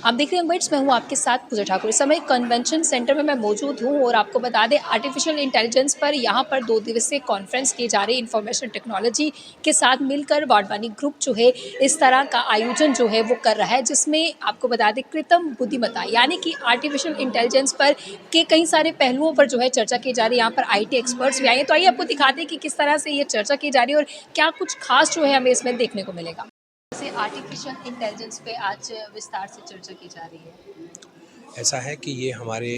आप देख रहे हैं बिट्स, मैं हूँ आपके साथ पूजा ठाकुर। इस समय कन्वेंशन सेंटर में मैं मौजूद हूँ और आपको बता दें आर्टिफिशियल इंटेलिजेंस पर यहाँ पर 2 दिवसीय कॉन्फ्रेंस की जा रही है। इंफॉर्मेशन टेक्नोलॉजी के साथ मिलकर वाडवानी ग्रुप जो है इस तरह का आयोजन जो है वो कर रहा है, जिसमें आपको बता दें कृत्रिम बुद्धिमत्ता यानी कि आर्टिफिशियल इंटेलिजेंस पर के कई सारे पहलुओं पर जो है चर्चा की जा रही है। यहाँ पर IT एक्सपर्ट्स भी आए हैं, तो आइए आपको दिखाते हैं कि किस तरह से ये चर्चा की जा रही है और क्या कुछ खास जो है हमें इसमें देखने को मिलेगा। जैसे आर्टिफिशियल इंटेलिजेंस पे आज विस्तार से चर्चा की जा रही है। ऐसा है कि ये हमारे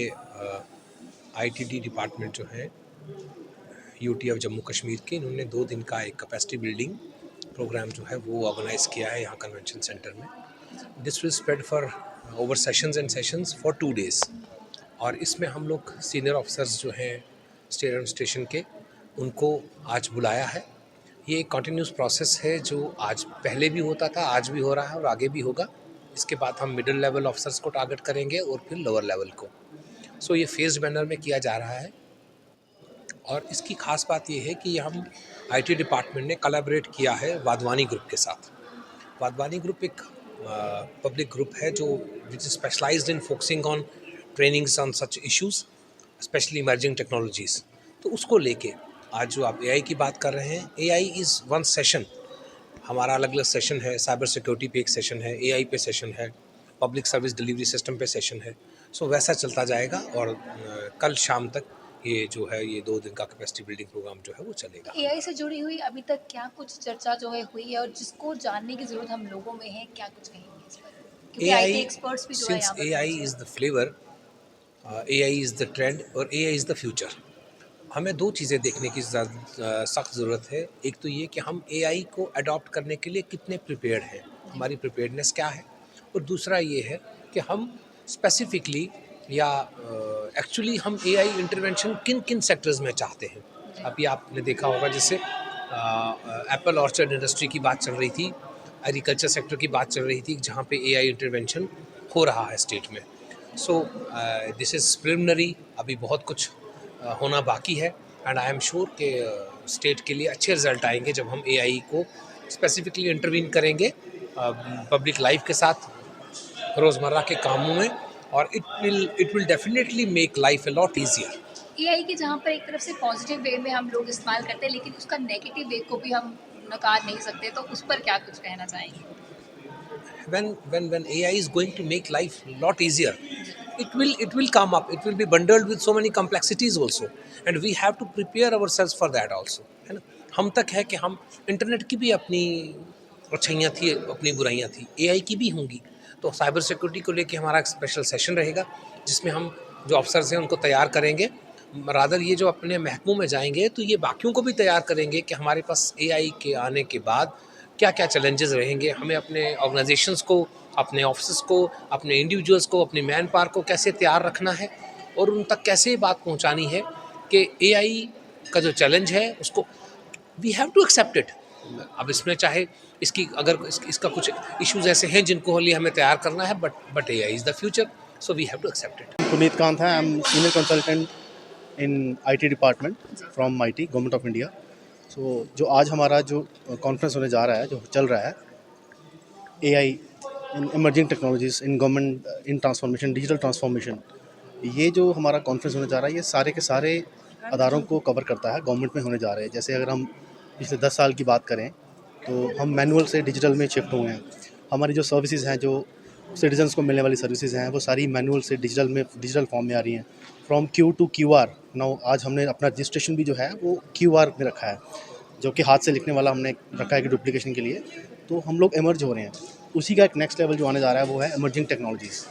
ITD डिपार्टमेंट जो है UT ऑफ जम्मू कश्मीर के, इन्होंने 2 दिन का एक कैपेसिटी बिल्डिंग प्रोग्राम जो है वो ऑर्गेनाइज़ किया है यहाँ कन्वेंशन सेंटर में। This will spread for over sessions and sessions for 2 days. और इसमें हम लोग सीनियर ऑफिसर्स जो हैं स्टेट एडमिनिस्ट्रेशन के, उनको आज बुलाया है। ये एक कंटिन्यूस प्रोसेस है जो आज पहले भी होता था, आज भी हो रहा है और आगे भी होगा। इसके बाद हम मिडिल लेवल ऑफिसर्स को टारगेट करेंगे और फिर लोअर लेवल को। सो ये फेज्ड मैनर में किया जा रहा है। और इसकी खास बात ये है कि हम IT डिपार्टमेंट ने कोलैबोरेट किया है वाधवानी ग्रुप के साथ। वाधवानी ग्रुप एक पब्लिक ग्रुप है जो which is specialised in focusing on trainings on such issues, specially emerging technologies. तो उसको लेके आज जो आप AI की बात कर रहे हैं, AI इज़ वन सेशन। हमारा अलग अलग सेशन है, साइबर सिक्योरिटी पे एक सेशन है, AI पे सेशन है, पब्लिक सर्विस डिलीवरी सिस्टम पे सेशन है। सो वैसा चलता जाएगा और कल शाम तक ये जो है ये 2 दिन का कैपेसिटी बिल्डिंग प्रोग्राम जो है वो चलेगा। AI से जुड़ी हुई अभी तक क्या कुछ चर्चा जो है हुई है और जिसको जानने की ज़रूरत हम लोगों में है, क्या कुछ कहेंगे इस पर? क्योंकि IT AI, एक्सपर्ट्स भी जो है सिंस यहाँ पर AI पहुँचे इज़ हैं। The flavour, AI is the trend और AI इज़ द फ्यूचर। हमें 2 चीज़ें देखने की सख्त ज़रूरत है। एक तो ये कि हम AI को अडॉप्ट करने के लिए कितने प्रिपेयर्ड हैं, हमारी प्रिपेयर्डनेस क्या है। और दूसरा ये है कि हम स्पेसिफिकली या एक्चुअली हम AI इंटरवेंशन किन किन सेक्टर्स में चाहते हैं। अभी आपने देखा होगा जैसे एप्पल ऑर्चर्ड इंडस्ट्री की बात चल रही थी, एग्रीकल्चर सेक्टर की बात चल रही थी, जहाँ पे AI इंटरवेंशन हो रहा है स्टेट में। सो दिस इज़ प्रिलिमिनरी, अभी बहुत कुछ होना बाकी है। एंड आई एम श्योर कि स्टेट के लिए अच्छे रिजल्ट आएंगे जब हम AI को स्पेसिफिकली इंटरवीन करेंगे पब्लिक लाइफ के साथ, रोज़मर्रा के कामों में। और it will definitely make life a lot easier. AI के जहाँ पर एक तरफ से पॉजिटिव वे में हम लोग इस्तेमाल करते हैं, लेकिन उसका नेगेटिव वे को भी हम नकार नहीं सकते, तो उस पर क्या कुछ कहना चाहेंगे? When AI is going to make life lot easier, it will come up, it will be bundled with so many complexities also, and we have to prepare ourselves for that also, है ना। हम तक है कि हम internet की भी अपनी अच्छाइयाँ थी, अपनी बुराइयाँ थी, AI की भी होंगी। तो साइबर सिक्योरिटी को लेके हमारा एक स्पेशल सेशन रहेगा जिसमें हम जो अफसर्स हैं उनको तैयार करेंगे। रादर ये जो अपने महकमों में जाएंगे तो ये बाकियों को भी तैयार करेंगे कि हमारे पास AI के आने के बाद क्या क्या चैलेंजेस रहेंगे, हमें अपने ऑर्गेनाइजेशंस को, अपने ऑफिस को, अपने इंडिविजुअल्स को, अपनी मैन पावर को कैसे तैयार रखना है और उन तक कैसे बात पहुंचानी है कि AI का जो चैलेंज है उसको we have to accept it. अब इसमें चाहे इसकी अगर इसका कुछ इश्यूज ऐसे हैं जिनको लिए हमें तैयार करना है, but AI is the future, so we have to accept it. Puneet Kant hai. I'm senior consultant in IT department from IT government of India. So जो आज हमारा जो कॉन्फ्रेंस होने जा रहा है, जो चल रहा है AI in emerging technologies in government in transformation, digital transformation, ये जो हमारा कॉन्फ्रेंस होने जा रहा है ये सारे के सारे अदारों को कवर करता है, गवर्नमेंट में होने जा रहे हैं। जैसे अगर हम पिछले 10 साल की बात करें तो हम मैनुअल से डिजिटल में शिफ्ट हुए हैं। हमारी जो सर्विसेज हैं, जो सिटीजन्स को मिलने वाली सर्विसेज हैं, वो सारी मैनुअल से डिजिटल फॉर्म में आ रही हैं, from Q to QR। Now आज हमने अपना रजिस्ट्रेशन भी जो है वो QR में रखा है, जो कि हाथ से लिखने वाला हमने रखा है कि डुप्लीकेशन के लिए। तो हम लोग इमर्ज हो रहे हैं। उसी का एक नेक्स्ट लेवल जो आने जा रहा है वो है इमर्जिंग टेक्नोलॉजीज़,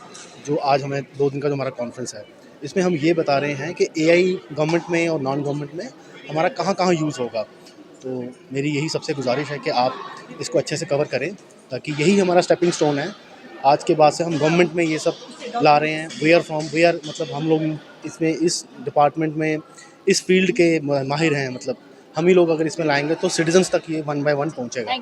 जो आज हमें 2 दिन का जो हमारा कॉन्फ्रेंस है इसमें हम ये बता रहे हैं कि AI गवर्नमेंट में और नॉन गवर्नमेंट में हमारा कहाँ कहाँ यूज़ होगा। तो मेरी यही सबसे गुजारिश है कि आप इसको अच्छे से कवर करें, ताकि यही हमारा स्टेपिंग स्टोन है। आज के बाद से हम गवर्नमेंट में ये सब ला रहे हैं। वेयर मतलब हम लोग इसमें इस डिपार्टमेंट में इस फील्ड के माहिर हैं। मतलब हम ही लोग अगर इसमें लाएंगे तो सिटीजन्स तक ये 1 by 1 पहुँचेगा।